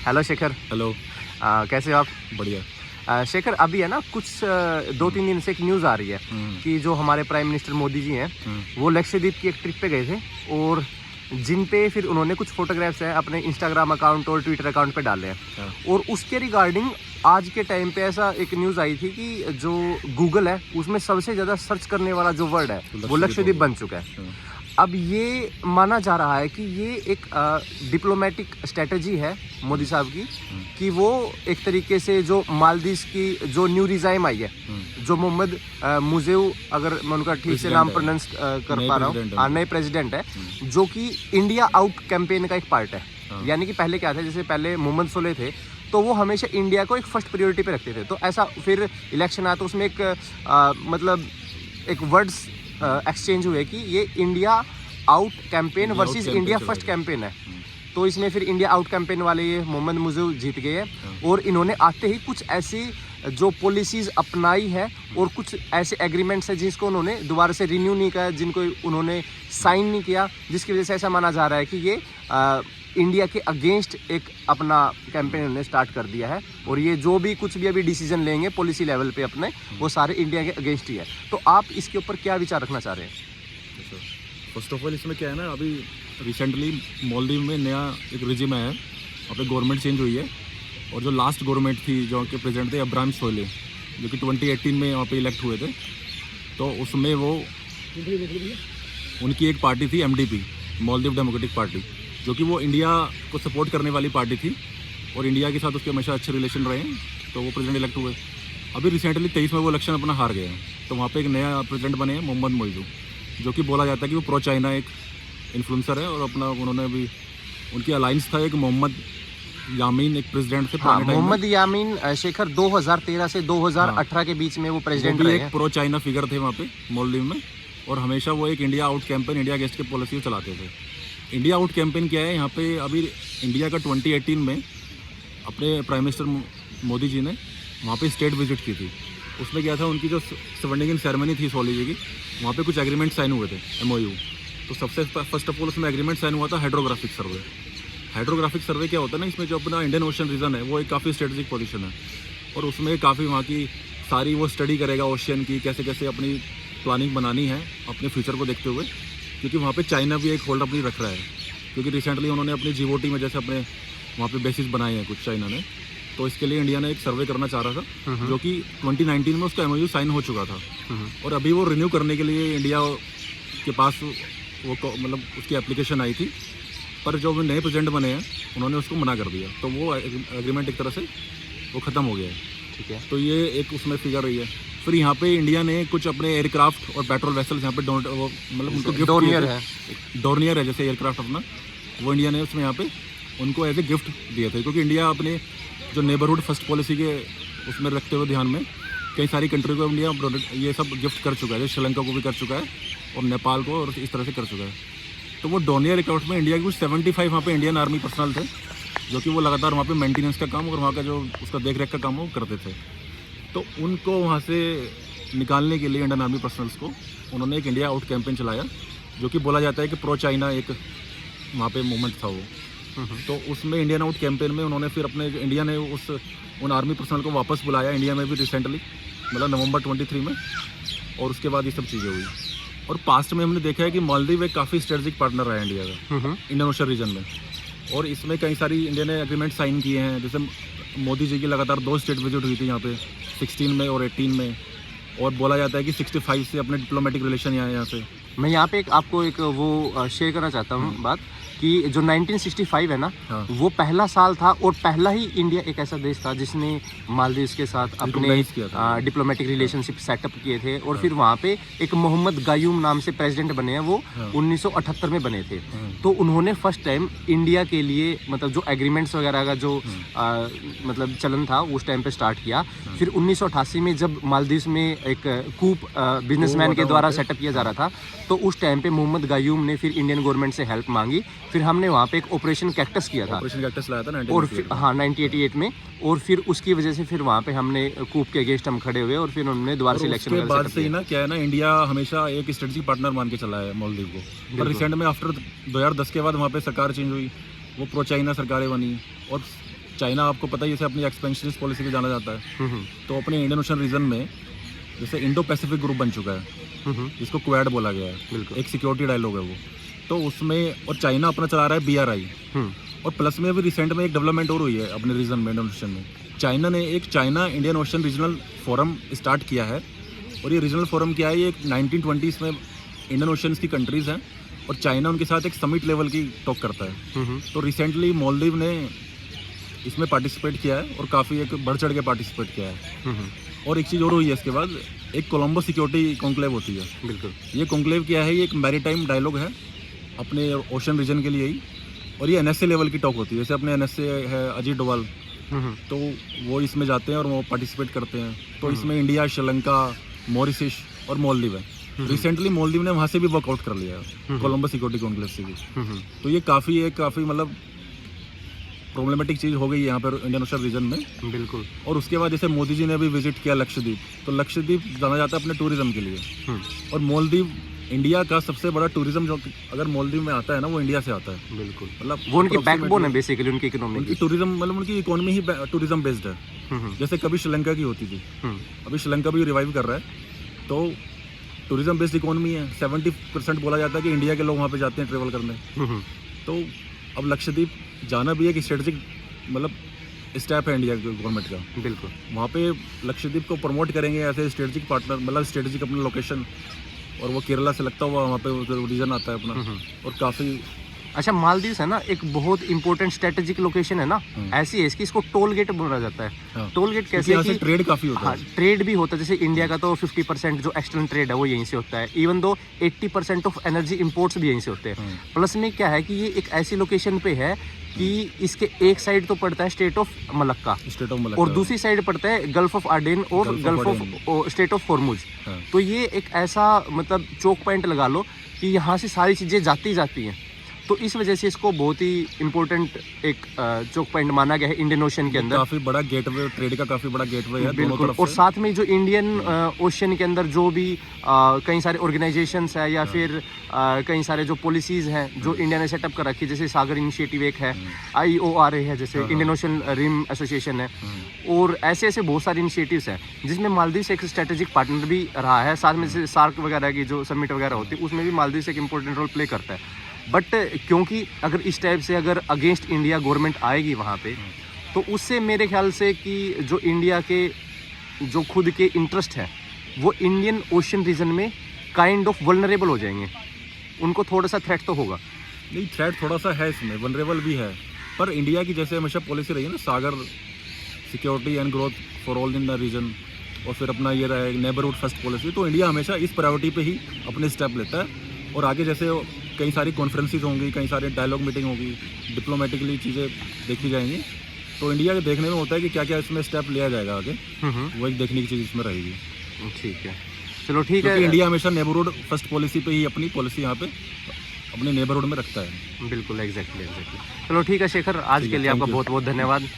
Hello Shekhar. Hello. कैसे हो आप? बढ़िया। शेखर, अभी है ना कुछ 2-3 दिन से एक न्यूज़ आ रही है कि जो हमारे प्राइम मिनिस्टर मोदी जी हैं वो लक्षद्वीप की एक ट्रिप पे गए थे और जिन पे फिर उन्होंने कुछ फोटोग्राफ्स हैं अपने इंस्टाग्राम अकाउंट और ट्विटर अकाउंट पे डाले हैं। और उसके रिगार्डिंग आज के टाइम पे ऐसा एक न्यूज़ आई थी कि जो गूगल है उसमें सबसे ज़्यादा सर्च करने वाला जो वर्ड है वो लक्षद्वीप बन चुका है। अब ये माना जा रहा है कि ये एक डिप्लोमेटिक स्ट्रेटजी है मोदी साहब की कि वो एक तरीके से जो मालदीव की जो न्यू रिजाइम आई है, जो मोहम्मद मुजेव, अगर मैं उनका ठीक से नाम प्रोनाउंस कर पा रहा हूँ, नए प्रेसिडेंट है, जो कि इंडिया आउट कैंपेन का एक पार्ट है। यानी कि पहले क्या था, जैसे पहले मोहम्मद सोले थे तो वो हमेशा इंडिया को एक फर्स्ट प्रायोरिटी पे रखते थे। तो ऐसा फिर इलेक्शन आया तो उसमें एक मतलब एक वर्ड्स एक्सचेंज हुए कि ये India out campaign versus India first campaign है। तो इसमें फिर इंडिया आउट कैंपेन वाले ये मोहम्मद मुजीब जीत गए हैं और इन्होंने आते ही कुछ ऐसी जो पॉलिसीज़ अपनाई है और कुछ ऐसे एग्रीमेंट्स हैं जिसको उन्होंने दोबारा से रिन्यू नहीं किया, जिनको उन्होंने साइन नहीं किया, जिसकी वजह से ऐसा माना जा रहा है कि ये इंडिया के अगेंस्ट एक अपना कैंपेन उन्होंने स्टार्ट कर दिया है। और ये जो भी कुछ भी अभी डिसीजन लेंगे पॉलिसी लेवल पे अपने, वो सारे इंडिया के अगेंस्ट ही है। तो आप इसके ऊपर क्या विचार रखना चाह रहे हैं? फर्स्ट ऑफ ऑल इसमें क्या है ना, अभी रिसेंटली मालदीव में नया एक रिजिम आया है, वहाँ पे गवर्नमेंट चेंज हुई है। और जो लास्ट गवर्नमेंट थी, जो के प्रेसिडेंट थे इब्राहिम सोले, जो कि 2018 में वहाँ पे इलेक्ट हुए थे, तो उसमें वो उनकी एक पार्टी थी MDP, मालदीव डेमोक्रेटिक पार्टी, जो कि वो इंडिया को सपोर्ट करने वाली पार्टी थी और इंडिया के साथ उसके हमेशा अच्छे रिलेशन रहे हैं। तो वो प्रेसिडेंट इलेक्ट हुए। अभी रिसेंटली 23 में वो इलेक्शन अपना हार गए हैं। तो वहाँ पे एक नया प्रेसिडेंट बने हैं मोहम्मद मुइज़, जो कि बोला जाता है कि वो प्रो चाइना एक इन्फ्लुएंसर है। और अपना उन्होंने भी उनकी अलाइंस था एक मोहम्मद यामीन, एक प्रेसिडेंट थे। मोहम्मद यामीन शेखर 2013 से 2018 के बीच में वो प्रेसिडेंट रहे। एक प्रो चाइना फिगर थे वहाँ पे मालदीव में, और हमेशा वो एक India out campaign, India against के पॉलिसी चलाते थे। इंडिया आउट कैंपेन क्या है यहाँ पे, अभी इंडिया का 2018 में अपने प्राइम मिनिस्टर मोदी जी ने वहाँ पे स्टेट विजिट की थी। उसमें क्या था, उनकी जो स्वर्णिंग सेरेमनी थी सोली जी की, वहाँ पे कुछ एग्रीमेंट साइन हुए थे, MOU। तो सबसे फर्स्ट ऑफ ऑल उसमें एग्रीमेंट साइन हुआ था हाइड्रोग्राफिक सर्वे। हाइड्रोग्राफिक सर्वे क्या होता है ना, इसमें जो अपना इंडियन ओशन रीजन है वो एक काफ़ी स्ट्रेटेजिक पोजीशन है, और उसमें काफ़ी वहाँ की सारी वो स्टडी करेगा ओशियन की, कैसे कैसे अपनी प्लानिंग बनानी है अपने फ्यूचर को देखते हुए। क्योंकि वहाँ पे चाइना भी एक होल्ड अपनी रख रहा है, क्योंकि रिसेंटली उन्होंने अपनी GOT में जैसे अपने वहाँ पे बेसिस बनाए हैं कुछ चाइना ने। तो इसके लिए इंडिया ने एक सर्वे करना चाह रहा था, जो कि 2019 में उसका MOU साइन हो चुका था। और अभी वो रिन्यू करने के लिए इंडिया के पास वो मतलब उसकी एप्लीकेशन आई थी, पर जो नए प्रेसिडेंट बने हैं उन्होंने उसको मना कर दिया। तो वो एग्रीमेंट एक तरह से वो ख़त्म हो गया है। ठीक है। तो ये एक उसमें फिगर रही है। फिर यहाँ पे इंडिया ने कुछ अपने एयरक्राफ्ट और पेट्रोल वेसल्स यहाँ पे मतलब उनको गिफ्ट डोर्नियर है जैसे एयरक्राफ्ट अपना, वो इंडिया ने उसमें यहाँ पे उनको एज ए गिफ्ट दिए थे। क्योंकि इंडिया अपने जो नेबरहुड फर्स्ट पॉलिसी के उसमें रखते हुए ध्यान में कई सारी कंट्री को इंडिया ये सब गिफ्ट कर चुका है, जैसे श्रीलंका को भी कर चुका है और नेपाल को, और इस तरह से कर चुका है। तो वो डोर्नियर एयरक्राफ्ट में इंडिया के कुछ 75 वहाँ पे इंडियन आर्मी पर्सनल थे, जो कि वो लगातार वहाँ पे मेंटेनेंस का काम और वहाँ का जो उसका देख रेख का काम वो करते थे। तो उनको वहाँ से निकालने के लिए इंडियन आर्मी पर्सनल्स को उन्होंने एक इंडिया आउट कैंपेन चलाया, जो कि बोला जाता है कि प्रो चाइना एक वहाँ पे मूवमेंट था वो। तो उसमें इंडियन आउट कैंपेन में उन्होंने फिर अपने इंडिया ने उन आर्मी पर्सनल को वापस बुलाया इंडिया में भी रिसेंटली, मतलब नवंबर 23 में। और उसके बाद ये सब चीज़ें हुई। और पास्ट में हमने देखा है कि मालदीव एक काफ़ी स्ट्रेटेजिक पार्टनर रहा है इंडिया का इंडियन ओशन रीजन में, और इसमें कई सारी इंडिया ने एग्रीमेंट साइन किए हैं। जैसे मोदी जी की लगातार 2 स्टेट विजिट हुई थी यहाँ पे, 16 में और 18 में, और बोला जाता है कि 65 से अपने डिप्लोमेटिक रिलेशन यहाँ से। मैं यहाँ पे आपको एक वो शेयर करना चाहता हूँ बात कि जो 1965 है ना, वो पहला साल था और पहला ही इंडिया एक ऐसा देश था जिसने मालदीव के साथ अपने डिप्लोमेटिक रिलेशनशिप सेटअप किए थे। और फिर वहाँ पे एक मोहम्मद गायूम नाम से प्रेसिडेंट बने हैं, वो 1978 में बने थे। तो उन्होंने फर्स्ट टाइम इंडिया के लिए मतलब जो एग्रीमेंट्स वगैरह का जो मतलब चलन था उस टाइम पे स्टार्ट किया। फिर 1988 में जब मालदीव में एक कूप बिजनेसमैन के द्वारा सेटअप किया जा रहा था, तो उस टाइम पे मोहम्मद गायूम ने फिर इंडियन गवर्नमेंट से हेल्प मांगी। फिर हमने वहाँ पे एक ऑपरेशन कैक्टस किया था, ऑपरेशन कैक्टस लाया था 1988 में। और फिर उसकी वजह से फिर वहाँ पे हमने कूप के अगेंस्ट हम खड़े हुए और फिर उन्होंने दोबारा से इलेक्शन के बाद से ही ना क्या है ना, इंडिया हमेशा एक स्ट्रेटेजिक पार्टनर मान के चला है मालदीव को। पर रिसेंट में आफ्टर 2010 के बाद वहाँ पे सरकार चेंज हुई, वो प्रो चाइना सरकारें बनी, और चाइना आपको पता ही जैसे अपनी एक्सपेंशनिस्ट पॉलिसी के जाना जाता है, तो अपने इंडियन ओशन रीजन में जैसे इंडो पैसिफिक ग्रुप बन चुका है, जिसको क्वाड बोला गया है, बिल्कुल। एक सिक्योरिटी डायलॉग है वो, तो उसमें और चाइना अपना चला रहा है BRI, और प्लस में अभी रिसेंट में एक डेवलपमेंट और हुई है अपने रीजन में, इंडियन ओशन में। चाइना ने एक China Indian ocean regional forum start किया है, और ये रीजनल फोरम क्या है, ये 1920s में इंडियन ओशंस की कंट्रीज़ हैं और चाइना उनके साथ एक समिट लेवल की टॉक करता है। तो रिसेंटली मालदीव ने इसमें पार्टिसिपेट किया है और काफ़ी एक बढ़ चढ़ के पार्टिसिपेट किया है। और एक चीज़ और हुई है इसके बाद, एक कोलंबो सिक्योरिटी कॉन्क्लेव होती है। बिल्कुल। ये कॉन्क्लेव क्या है, ये एक मैरीटाइम डायलॉग है अपने ओशन रीजन के लिए ही, और ये NSA लेवल की टॉक होती है। जैसे अपने NSA है अजीत डोवाल, तो वो इसमें जाते हैं और वो पार्टिसिपेट करते हैं। तो इसमें इंडिया, श्रीलंका, मॉरिशस और मालदीव है। रिसेंटली मालदीव ने वहाँ से भी वर्कआउट कर लिया है, कोलंबो सिक्योरिटी कॉन्क्लेव से भी। तो ये काफ़ी मतलब प्रॉब्लमेटिक चीज़ हो गई है यहाँ पर इंडियन ओशन रीजन में। बिल्कुल। और उसके बाद जैसे मोदी जी ने भी विजिट किया लक्षद्वीप, तो लक्षद्वीप जाना जाता है अपने टूरिज्म के लिए, और मालदीव इंडिया का सबसे बड़ा टूरिज्म जो अगर मालदीव में आता है ना, वो इंडिया से आता है। बिल्कुल। मतलब वो उनकी बैकबोन है बेसिकली, उनकी इकोनॉमी उनकी टूरिज्म, मतलब उनकी इकोनॉमी ही टूरिज्म बेस्ड है। जैसे कभी श्रीलंका की होती थी, अभी श्रीलंका भी रिवाइव कर रहा है, तो टूरिज्म बेस्ड इकोनॉमी है। 70% बोला जाता है कि इंडिया के लोग वहाँ पे जाते हैं ट्रेवल करने। तो अब लक्षद्वीप जाना भी एक स्ट्रेटेजिक मतलब स्टेप है इंडिया के गवर्नमेंट का। बिल्कुल। वहाँ पे लक्षद्वीप को प्रमोट करेंगे ऐसे स्ट्रेटेजिक पार्टनर, मतलब स्ट्रेटेजिक अपना लोकेशन, और वो केरला से लगता हुआ वहाँ पे रीजन आता है अपना, और काफ़ी अच्छा, मालदीव्स है ना एक बहुत इंपॉर्टेंट स्ट्रेटेजिक लोकेशन है ना, ऐसी है इसकी, इसको टोल गेट बोला जाता है। टोल गेट कैसे है कि ट्रेड काफ़ी होता है। ट्रेड भी होता है, जैसे इंडिया का तो 50% जो एक्सटर्नल ट्रेड है वो यहीं से होता है, even though 80% of energy imports भी यहीं से होते हैं। प्लस में क्या है कि ये एक ऐसी लोकेशन पे है कि इसके एक साइड तो पड़ता है स्टेट ऑफ मलक्का, और दूसरी साइड पड़ता है गल्फ ऑफ आर्डेन और gulf of state of Hormuz. तो ये एक ऐसा मतलब चौक पॉइंट लगा लो कि यहाँ से सारी चीज़ें जाती हैं, तो इस वजह से इसको बहुत ही इम्पोर्टेंट एक चौक पॉइंट माना गया है इंडियन ओशन के अंदर। काफ़ी बड़ा गेटवे, ट्रेड का काफ़ी बड़ा गेटवे है दोनों तरफ से। और साथ में जो इंडियन ओशन के अंदर जो भी कई सारे ऑर्गेनाइजेशंस है या फिर कई सारे जो पॉलिसीज़ हैं जो इंडिया ने सेटअप कर रखी है, जैसे सागर इनिशिएटिव एक है, IORA है, जैसे इंडियन ओशन रिम एसोसिएशन है, और ऐसे ऐसे बहुत सारे इनिशिएटिव्स हैं जिसमें मालदीव से एक स्ट्रेटेजिक पार्टनर भी रहा है। साथ में जैसे सार्क वगैरह की जो समिट वगैरह होती है उसमें भी मालदीव से एक इम्पोर्टेंट रोल प्ले करता है। बट क्योंकि अगर इस टाइप से अगर अगेंस्ट इंडिया गवर्नमेंट आएगी वहाँ पे, तो उससे मेरे ख्याल से कि जो इंडिया के जो खुद के इंटरेस्ट है वो इंडियन ओशन रीजन में काइंड ऑफ वल्नरेबल हो जाएंगे, उनको थोड़ा सा थ्रेट तो होगा। नहीं, थ्रेट थोड़ा सा है इसमें, वनरेबल भी है, पर इंडिया की जैसे हमेशा पॉलिसी रही है ना, Sagar security and growth for all in the region, और फिर अपना ये रहा है नेबरहुड फर्स्ट पॉलिसी, तो इंडिया हमेशा इस प्रायोरिटी पे ही अपने स्टेप लेता है। और आगे जैसे कई सारी कॉन्फ्रेंसेस होंगी, कई सारे डायलॉग मीटिंग होगी, डिप्लोमेटिकली चीज़ें देखी जाएंगी, तो इंडिया के देखने में होता है कि क्या क्या इसमें स्टेप लिया जाएगा आगे, वो एक देखने की चीज़ इसमें रहेगी। ठीक है, चलो ठीक है। इंडिया हमेशा नेबरहुड फर्स्ट पॉलिसी पे ही अपनी पॉलिसी यहाँ पे अपने नेबरहुड में रखता है। बिल्कुल, एग्जैक्टली। चलो ठीक है शेखर, आज के लिए आपका बहुत बहुत धन्यवाद।